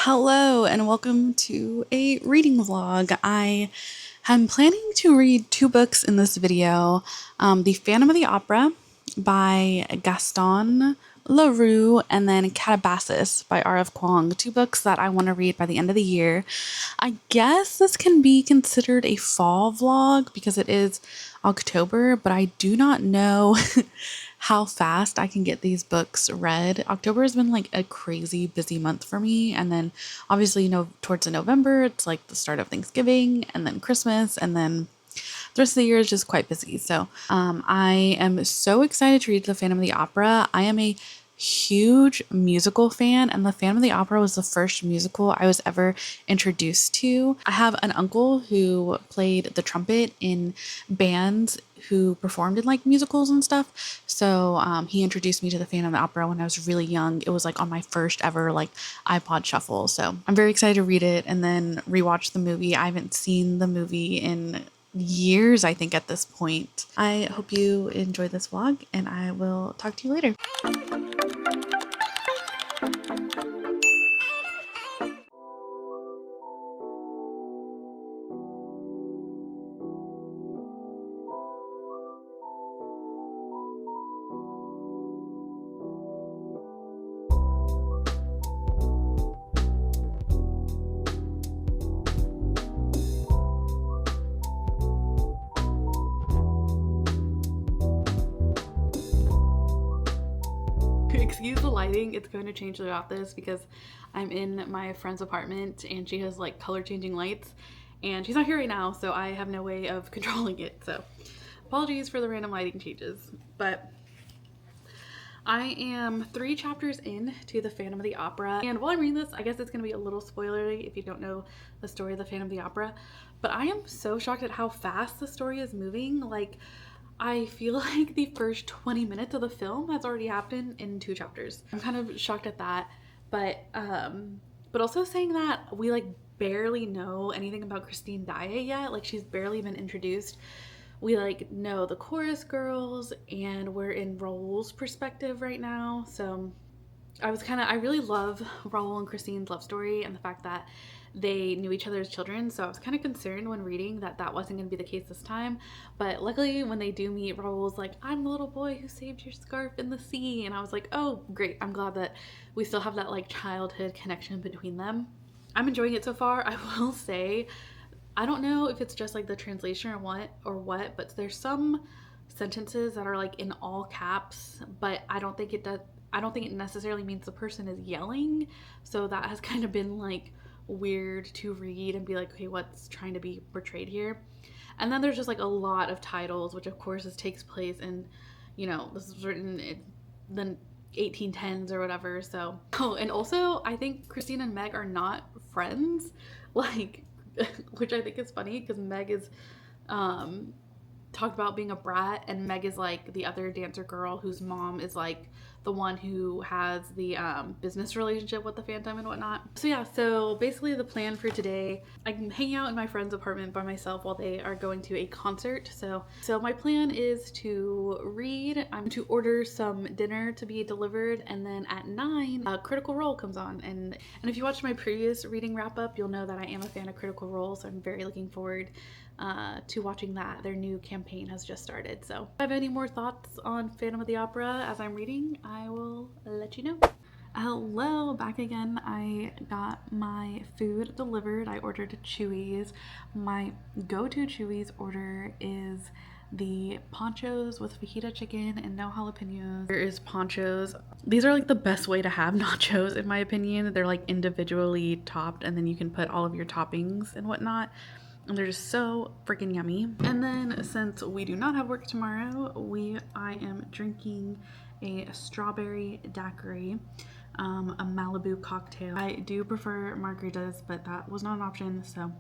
Hello and welcome to a reading vlog. I am planning to read two books in this video. The Phantom of the Opera by Gaston Leroux and then Catabasis by R.F. Kuang. Two books that I want to read by the end of the year. I guess this can be considered a fall vlog because it is October, but I do not know how fast I can get these books read. October has been like a crazy busy month for me. And then obviously, towards the November, it's like the start of Thanksgiving and then Christmas. And then the rest of the year is just quite busy. So I am so excited to read The Phantom of the Opera. I am a huge musical fan, and The Phantom of the Opera was the first musical I was ever introduced to. I have an uncle who played the trumpet in bands who performed in like musicals and stuff. So he introduced me to The Phantom of the Opera when I was really young. It was like on my first ever like iPod shuffle. So I'm very excited to read it and then rewatch the movie. I haven't seen the movie in years, I think, at this point. I hope you enjoy this vlog, and I will talk to you later. Excuse the lighting, it's going to change throughout this because I'm in my friend's apartment and she has like color changing lights and she's not here right now, so I have no way of controlling it. So apologies for the random lighting changes, but I am 3 chapters in to The Phantom of the Opera, and while I'm reading this, I guess it's going to be a little spoilery if you don't know the story of The Phantom of the Opera, but I am so shocked at how fast the story is moving. Like, I feel like the first 20 minutes of the film has already happened in 2 chapters. I'm kind of shocked at that, but also saying that we like barely know anything about Christine Daae yet. Like, she's barely been introduced. We like know the chorus girls and we're in Raoul's perspective right now. So I really love Raoul and Christine's love story and the fact that they knew each other as children. So I was kind of concerned when reading that that wasn't going to be the case this time. But luckily when they do meet, Raoul's like, "I'm the little boy who saved your scarf in the sea." And I was like, oh, great. I'm glad that we still have that like childhood connection between them. I'm enjoying it so far. I will say, I don't know if it's just like the translation or what, but there's some sentences that are like in all caps, but I don't think it necessarily means the person is yelling. So that has kind of been like weird to read and be like, okay, what's trying to be portrayed here? And then there's just like a lot of titles, which of course this takes place in, this is written in the 1810s or whatever. So, oh, and also I think Christine and Meg are not friends. Like, which I think is funny because Meg is talked about being a brat, and Meg is like the other dancer girl whose mom is like the one who has the business relationship with the Phantom and whatnot. So yeah, so basically the plan for today, I'm hanging out in my friend's apartment by myself while they are going to a concert. So my plan is to read, I'm to order some dinner to be delivered, and then at 9 Critical Role comes on, and if you watched my previous reading wrap up, you'll know that I am a fan of Critical Role, so I'm very looking forward to watching that. Their new campaign has just started. So if I have any more thoughts on Phantom of the Opera as I'm reading, I will let you know. Hello, back again. I got my food delivered. I ordered Chewy's. My go-to Chewy's order is the ponchos with fajita chicken and no jalapenos. There is ponchos. These are like the best way to have nachos in my opinion. They're like individually topped and then you can put all of your toppings and whatnot. And they're just so freaking yummy. And then since we do not have work tomorrow, I am drinking a strawberry daiquiri, a Malibu cocktail. I do prefer margaritas, but that was not an option, so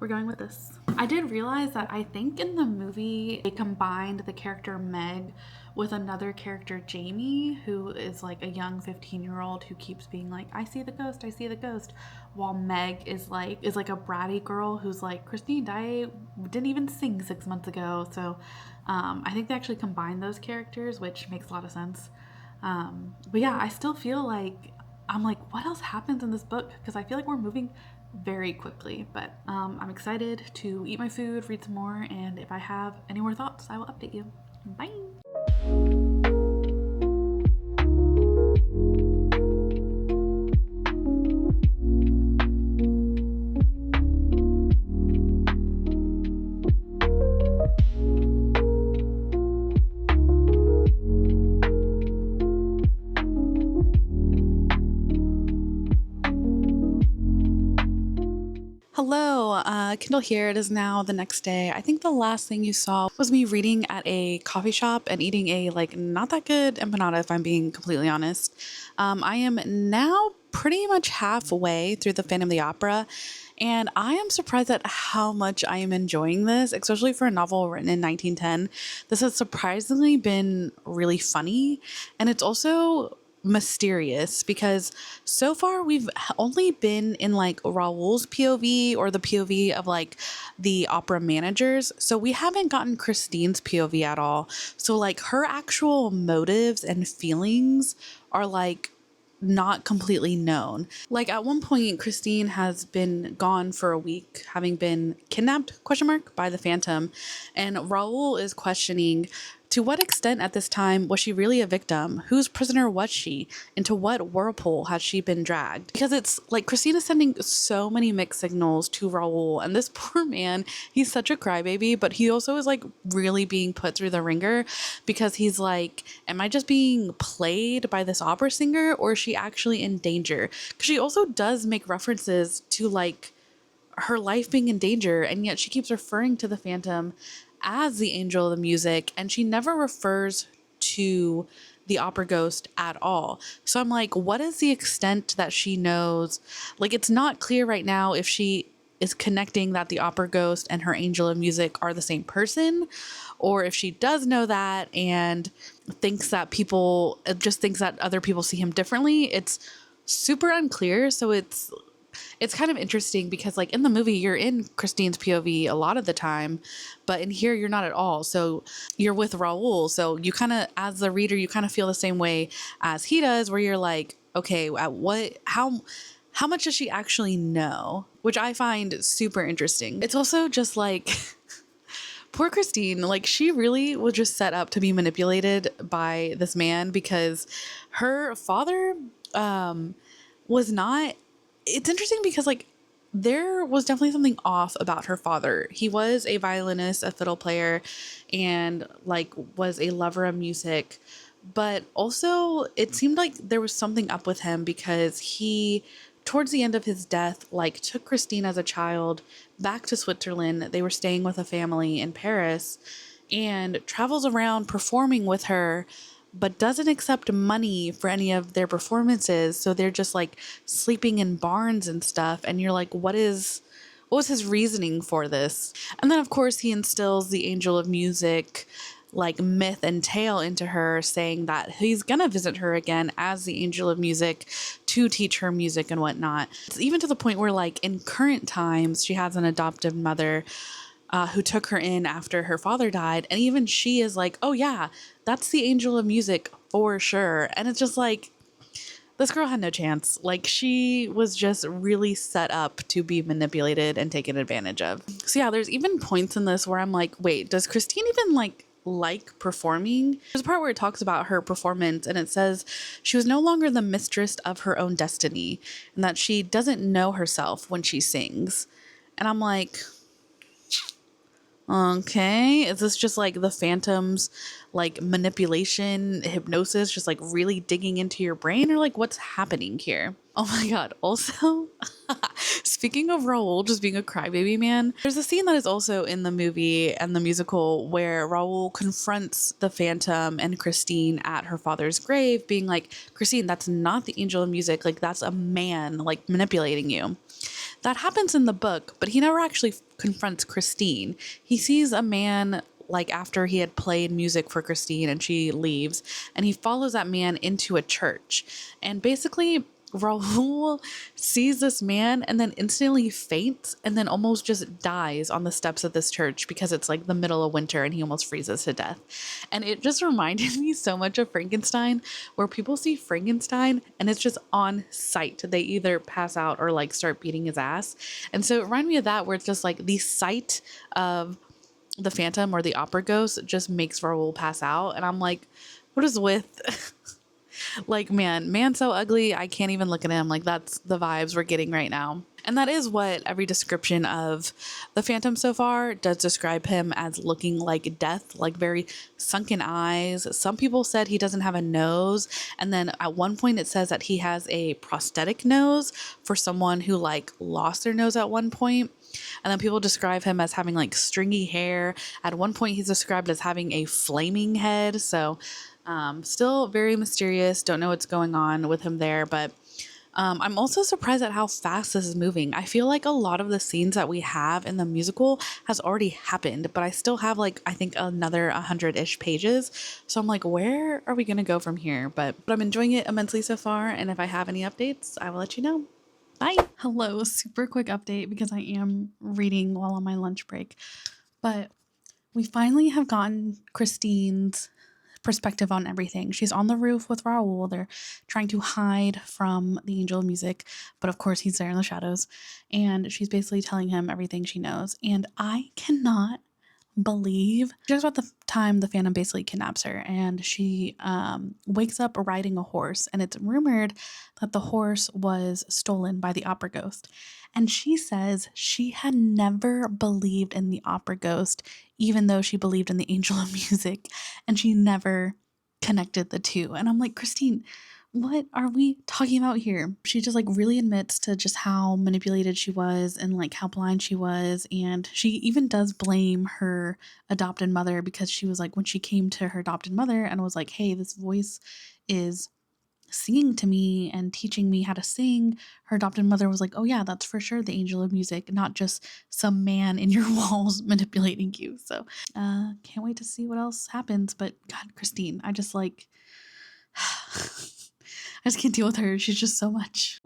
we're going with this. I did realize that I think in the movie they combined the character Meg with another character, Jamie, who is like a young 15-year-old who keeps being like, "I see the ghost, I see the ghost," while Meg is like a bratty girl who's like, "Christine Daae didn't even sing 6 months ago." So I think they actually combined those characters, which makes a lot of sense. But yeah, I still feel like I'm like, what else happens in this book? Because I feel like we're moving very quickly. But I'm excited to eat my food, read some more, and if I have any more thoughts, I will update you. Bye. Hello, Kindle here. It is now the next day. I think the last thing you saw was me reading at a coffee shop and eating a not that good empanada, if I'm being completely honest. I am now pretty much halfway through the Phantom of the Opera, and I am surprised at how much I am enjoying this, especially for a novel written in 1910. This has surprisingly been really funny, and it's also mysterious because so far we've only been in like Raoul's POV or the POV of like the opera managers. So we haven't gotten Christine's POV at all. So like her actual motives and feelings are like not completely known. Like at one point, Christine has been gone for a week, having been kidnapped, question mark, by the Phantom. And Raoul is questioning, to what extent at this time was she really a victim? Whose prisoner was she? Into what whirlpool had she been dragged? Because it's like Christine is sending so many mixed signals to Raoul, and this poor man, he's such a crybaby, but he also is like really being put through the ringer because he's like, am I just being played by this opera singer, or is she actually in danger? Because she also does make references to like her life being in danger, and yet she keeps referring to the Phantom as the angel of the music, and she never refers to the opera ghost at all. So I'm like, what is the extent that she knows? Like, it's not clear right now if she is connecting that the opera ghost and her angel of music are the same person, or if she does know that and thinks that people just thinks that other people see him differently. It's super unclear. So it's kind of interesting because like in the movie you're in Christine's POV a lot of the time, but in here you're not at all. So you're with Raoul. So you kind of, as the reader, you kind of feel the same way as he does, where you're like, okay, at what, how much does she actually know? Which I find super interesting. It's also just like poor Christine, like she really was just set up to be manipulated by this man because her father was not. It's interesting because like there was definitely something off about her father. He was a violinist, a fiddle player, and like was a lover of music. But also it seemed like there was something up with him because he, towards the end of his death, like took Christine as a child back to Switzerland. They were staying with a family in Paris and travels around performing with her, but doesn't accept money for any of their performances. So they're just like sleeping in barns and stuff. And you're like, what was his reasoning for this? And then of course he instills the angel of music like myth and tale into her, saying that he's gonna visit her again as the angel of music to teach her music and whatnot. It's even to the point where like in current times she has an adoptive mother who took her in after her father died, and even she is like, oh yeah, that's the angel of music for sure. And it's just like, this girl had no chance. Like she was just really set up to be manipulated and taken advantage of. So yeah, there's even points in this where I'm like, wait, does Christine even like performing? There's a part where it talks about her performance and it says she was no longer the mistress of her own destiny and that she doesn't know herself when she sings. And I'm like, okay, is this just like the Phantom's like manipulation, hypnosis, just like really digging into your brain, or like what's happening here? Oh my god. Also, speaking of Raoul just being a crybaby man, there's a scene that is also in the movie and the musical where Raoul confronts the Phantom and Christine at her father's grave, being like, Christine, that's not the angel of music, like that's a man like manipulating you. That happens in the book, but he never actually confronts Christine. He sees a man like after he had played music for Christine and she leaves, and he follows that man into a church. And basically Raul sees this man and then instantly faints and then almost just dies on the steps of this church because it's like the middle of winter and he almost freezes to death. And it just reminded me so much of Frankenstein, where people see Frankenstein and it's just on sight. They either pass out or like start beating his ass. And so it reminded me of that, where it's just like the sight of the phantom or the opera ghost just makes Raul pass out. And I'm like, what is with like, man so ugly, I can't even look at him. Like, that's the vibes we're getting right now. And that is what every description of the Phantom so far does describe him as, looking like death, like very sunken eyes. Some people said he doesn't have a nose. And then at one point it says that he has a prosthetic nose for someone who like lost their nose at one point. And then people describe him as having like stringy hair. At one point he's described as having a flaming head. So still very mysterious. Don't know what's going on with him there, but I'm also surprised at how fast this is moving. I feel like a lot of the scenes that we have in the musical has already happened, but I still have like, I think another 100-ish pages. So I'm like, where are we going to go from here? But I'm enjoying it immensely so far. And if I have any updates, I will let you know. Bye. Hello, super quick update because I am reading while on my lunch break. But we finally have gotten Christine's perspective on everything. She's on the roof with Raoul. They're trying to hide from the angel of music, but of course he's there in the shadows. And she's basically telling him everything she knows. And I cannot believe just about the time the Phantom basically kidnaps her, and she wakes up riding a horse, and it's rumored that the horse was stolen by the opera ghost. And she says she had never believed in the opera ghost, even though she believed in the angel of music, and she never connected the two. And I'm like, Christine, what are we talking about here? She just like really admits to just how manipulated she was and like how blind she was. And she even does blame her adopted mother, because she was like, when she came to her adopted mother and was like, hey, this voice is singing to me and teaching me how to sing, her adopted mother was like, oh yeah, that's for sure the angel of music, not just some man in your walls manipulating you. So can't wait to see what else happens. But God, Christine, I just like I just can't deal with her. She's just so much.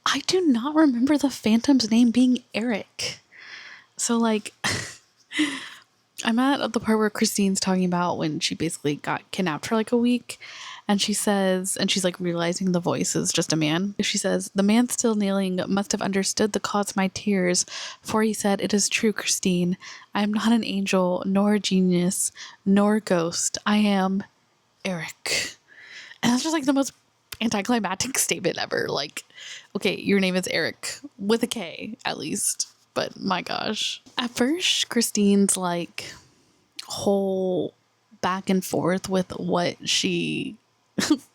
I do not remember the Phantom's name being Eric. So like I'm at the part where Christine's talking about when she basically got kidnapped for like a week, and she says, and she's like realizing the voice is just a man. She says, the man still kneeling must have understood the cause of my tears, for he said, it is true, Christine. I am not an angel, nor a genius, nor a ghost. I am Eric. And that's just like the most anticlimactic statement ever. Like, okay, your name is Eric with a K at least. But my gosh. At first, Christine's like whole back and forth with what she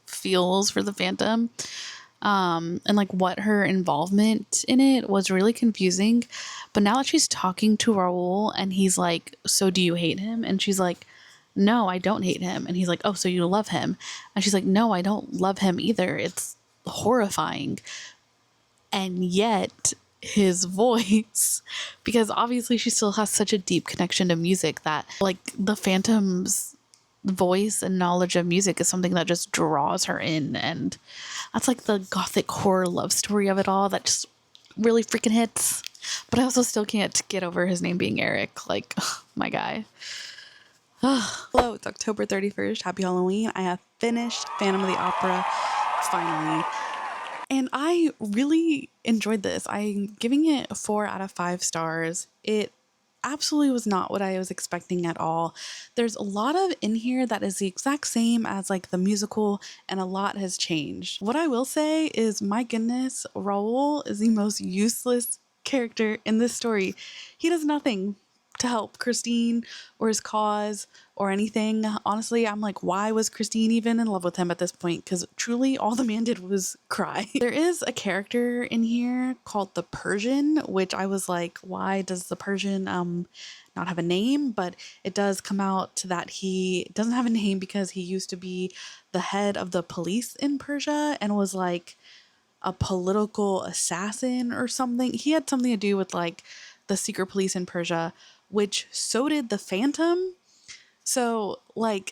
feels for the Phantom, and like what her involvement in it was really confusing. But now that she's talking to Raoul and he's like, so do you hate him? And she's like, no, I don't hate him. And he's like, oh, so you love him? And she's like, no, I don't love him either. It's horrifying. And yet his voice, because obviously she still has such a deep connection to music, that like the Phantom's voice and knowledge of music is something that just draws her in. And that's like the gothic horror love story of it all that just really freaking hits. But I also still can't get over his name being Eric. Like, my guy. Hello, it's October 31st. Happy Halloween. I have finished Phantom of the Opera finally. And I really enjoyed this. I'm giving it 4 out of 5 stars. It absolutely was not what I was expecting at all. There's a lot of in here that is the exact same as like the musical, and a lot has changed. What I will say is, my goodness, Raoul is the most useless character in this story. He does nothing. to help Christine or his cause or anything. Honestly, I'm like, why was Christine even in love with him at this point? Because truly all the man did was cry. There is a character in here called the Persian, which I was like, why does the Persian not have a name? But it does come out that he doesn't have a name because he used to be the head of the police in Persia and was like a political assassin or something. He had something to do with like the secret police in Persia, which so did the Phantom. So like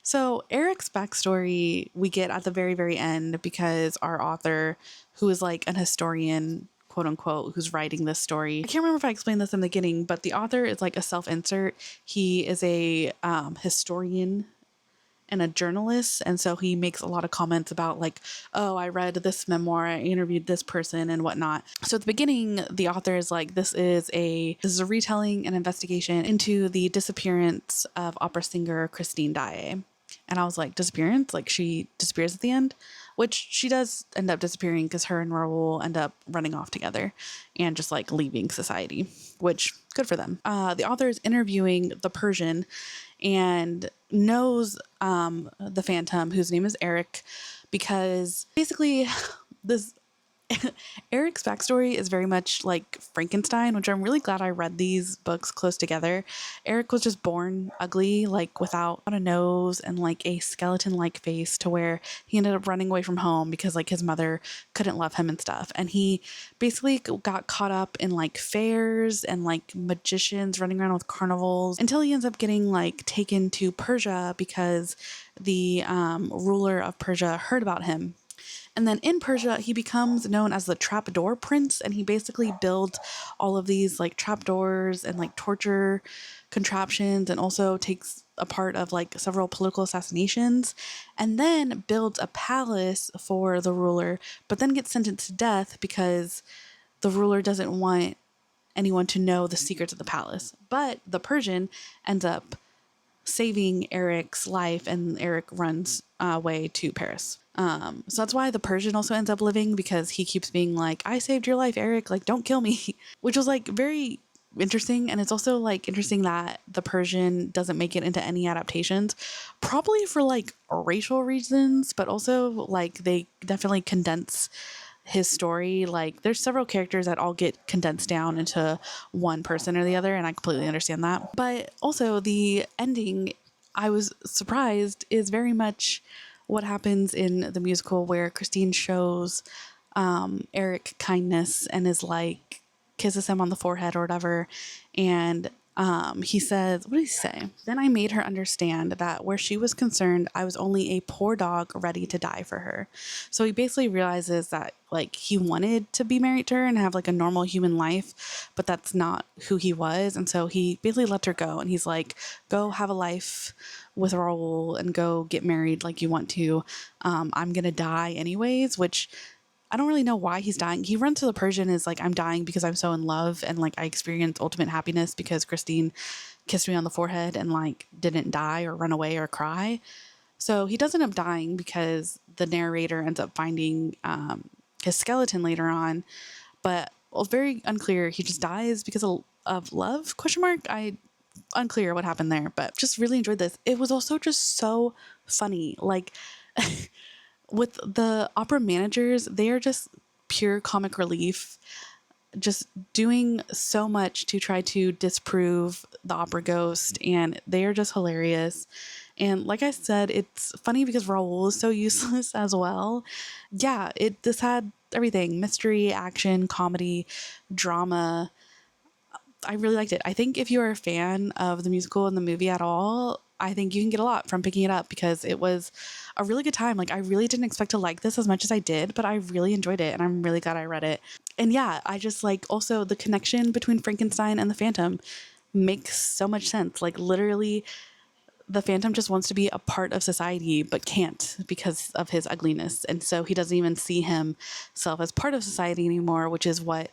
so Eric's backstory we get at the very, very end because our author, who is like an historian, quote unquote, who's writing this story. I can't remember if I explained this in the beginning, but the author is like a self-insert. He is a historian and a journalist, and so he makes a lot of comments about like, oh, I read this memoir, I interviewed this person and whatnot. So at the beginning, the author is like, this is a retelling and investigation into the disappearance of opera singer Christine Daae. And I was like, disappearance? Like she disappears at the end? Which she does end up disappearing because her and Raoul end up running off together and just like leaving society, which good for them. The author is interviewing the Persian and knows the Phantom, whose name is Eric, because basically this Eric's backstory is very much like Frankenstein, which I'm really glad I read these books close together. Eric was just born ugly, like without a nose and like a skeleton-like face, to where he ended up running away from home because like his mother couldn't love him and stuff. And he basically got caught up in like fairs and like magicians running around with carnivals until he ends up getting like taken to Persia because the ruler of Persia heard about him. And then in Persia, he becomes known as the trapdoor prince, and he basically builds all of these like trapdoors and like torture contraptions, and also takes a part of like several political assassinations, and then builds a palace for the ruler, but then gets sentenced to death because the ruler doesn't want anyone to know the secrets of the palace. But the Persian ends up saving Eric's life, and Eric runs away to Paris. So that's why the Persian also ends up living, because he keeps being like, I saved your life, Eric, like, don't kill me, which was like very interesting. And it's also like interesting that the Persian doesn't make it into any adaptations, probably for like racial reasons, but also like they definitely condense his story. Like there's several characters that all get condensed down into one person or the other, and I completely understand that. But also the ending, I was surprised, is very much what happens in the musical, where Christine shows Eric kindness and is like, kisses him on the forehead or whatever, and he says, what did he say? Then I made her understand that where she was concerned, I was only a poor dog ready to die for her. So he basically realizes that like he wanted to be married to her and have like a normal human life, but that's not who he was. And so he basically lets her go, and he's like, go have a life with Raoul and go get married like you want to. I'm going to die anyways, which I don't really know why he's dying. He runs to the Persian is like, I'm dying because I'm so in love, and like I experienced ultimate happiness because Christine kissed me on the forehead and like didn't die or run away or cry. So he does end up dying because the narrator ends up finding his skeleton later on, but it's very unclear. He just dies because of love? Question mark. Unclear what happened there, but just really enjoyed this. It was also just so funny. Like with the opera managers, they are just pure comic relief, just doing so much to try to disprove the opera ghost, and they are just hilarious. And like I said, it's funny because Raoul is so useless as well. Yeah, this had everything: mystery, action, comedy, drama. I really liked it. I think if you are a fan of the musical and the movie at all, I think you can get a lot from picking it up, because it was a really good time. Like I really didn't expect to like this as much as I did, but I really enjoyed it, and I'm really glad I read it. And yeah, I just like also the connection between Frankenstein and the Phantom makes so much sense. Like literally the Phantom just wants to be a part of society, but can't because of his ugliness. And so he doesn't even see himself as part of society anymore, which is what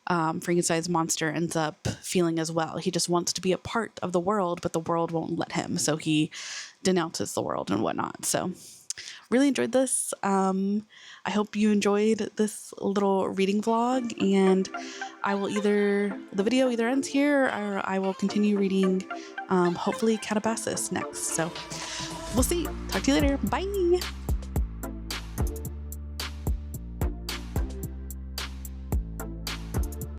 Frankenstein's monster ends up feeling as well. He just wants to be a part of the world, but the world won't let him. So he denounces the world and whatnot. So really enjoyed this. I hope you enjoyed this little reading vlog, and the video either ends here or I will continue reading, hopefully Catabasis next. So we'll see. Talk to you later. Bye.